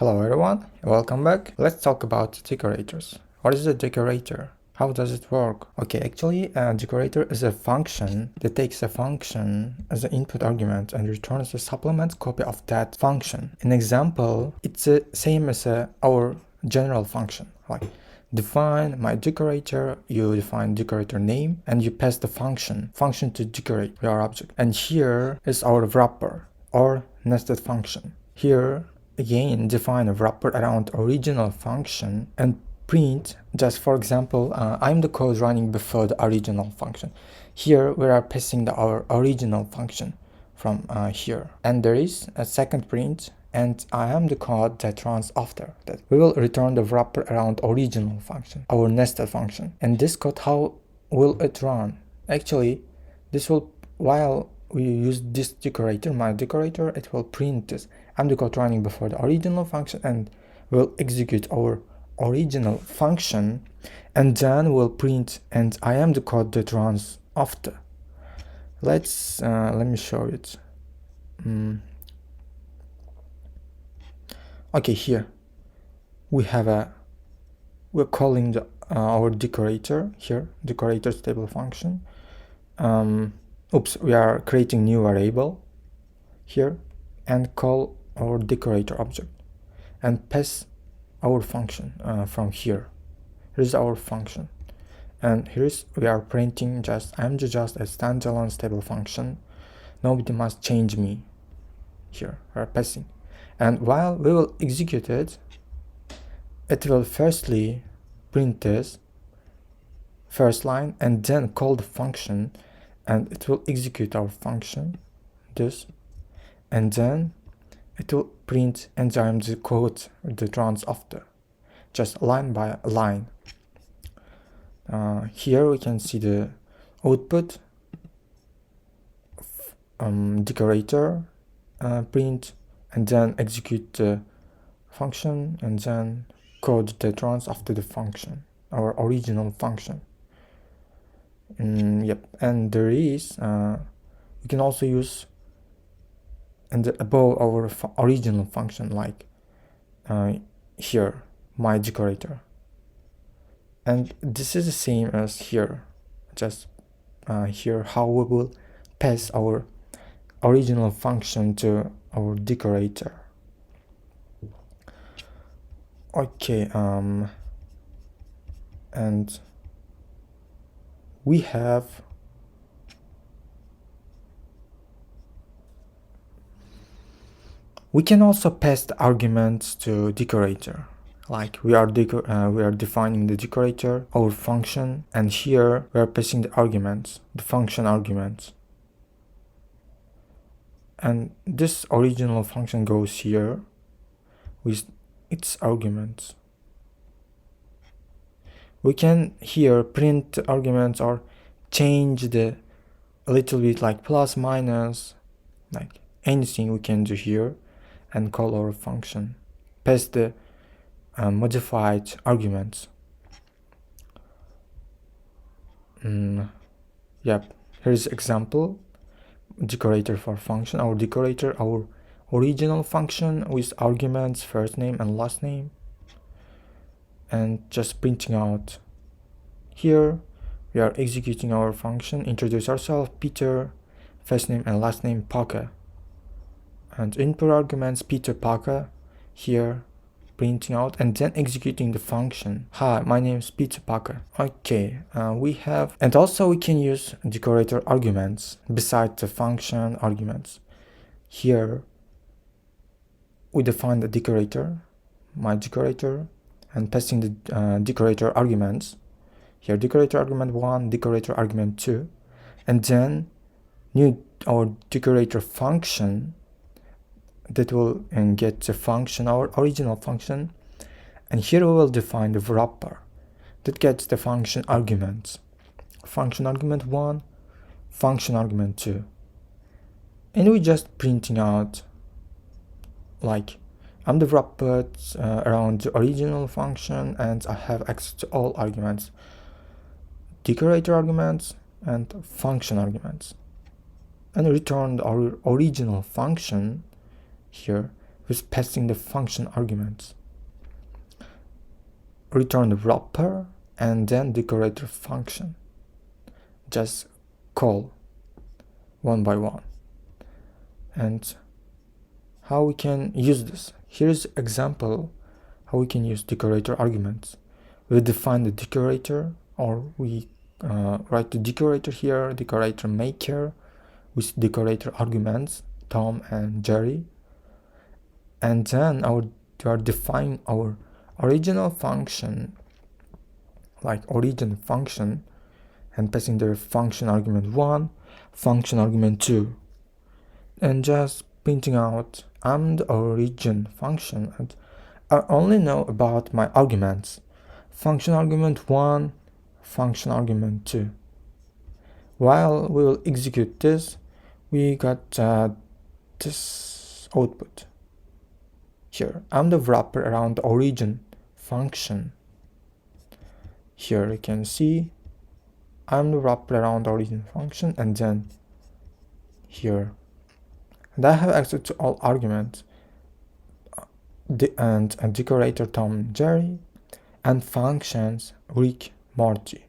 Hello everyone, welcome back. Let's talk about decorators. What is a decorator? How does it work? Okay, actually a decorator is a function that takes a function as an input argument and returns a supplement copy of that function. An example, it's the same as our general function. Like define my decorator, you define decorator name and you pass the function to decorate your object. And here is our wrapper or nested function. Here again define a wrapper around original function and print just for example I'm the code running before the original function. Here we are passing our original function from here, and there is a second print and I am the code that runs after that. We will return the wrapper around original function, our nested function. And this code, how will it run? Actually this will, while we use this decorator, my decorator, it will print this. I'm the code running before the original function and will execute our original function, and then we'll print and I am the code that runs after. Let me show it. Okay, here we have we're calling our decorator here, decorators table function. We are creating new variable here and call our decorator object and pass our function from here. Here's our function, and we are printing I'm just a standalone stable function. Nobody must change me. Here we are passing, and while we will execute it, it will firstly print this first line and then call the function, and it will execute our function this, and then it will print and the code that runs after, just line by line. Here we can see the output decorator print and then execute the function and then code that runs after the function, our original function. Yep, and there is we can also use and above our original function, like here my decorator, and this is the same as here, just here how we will pass our original function to our decorator. Okay, and we can also pass the arguments to decorator. Like we are defining the decorator, our function, and here we are passing the arguments, the function arguments. And this original function goes here with its arguments. We can here print the arguments or change a little bit, like plus, minus, like anything we can do here, and call our function, pass the modified arguments. Yep, here's example decorator for function. Our decorator, our original function with arguments first name and last name, and just printing out. Here we are executing our function, introduce ourselves, Peter, first name and last name Parker, and input arguments Peter Parker, here printing out and then executing the function. Hi, my name is Peter Parker. Okay, we have, and also we can use decorator arguments besides the function arguments. Here we define the decorator, my decorator, and passing the decorator arguments. Here decorator argument 1, decorator argument 2, and then our decorator function that will get the function, our original function, and here we will define the wrapper that gets the function arguments, function argument 1, function argument 2, and we just printing out like I'm the wrapper around the original function and I have access to all arguments, decorator arguments and function arguments, and return our original function here with passing the function arguments. Return the wrapper and then decorator function. Just call one by one. And how we can use this? Here's an example how we can use decorator arguments. We define the decorator, or we write the decorator here, decorator maker, with decorator arguments, Tom and Jerry. And then we are defining our original function, like origin function, and passing the function argument 1, function argument 2, and just printing out I'm the origin function and I only know about my arguments, function argument 1, function argument 2. While we will execute this, we got this output here. I'm the wrapper around the origin function. Here you can see I'm the wrapper around the origin function, and then here, and I have access to all arguments, and decorator Tom and Jerry, and functions Rick, Morty.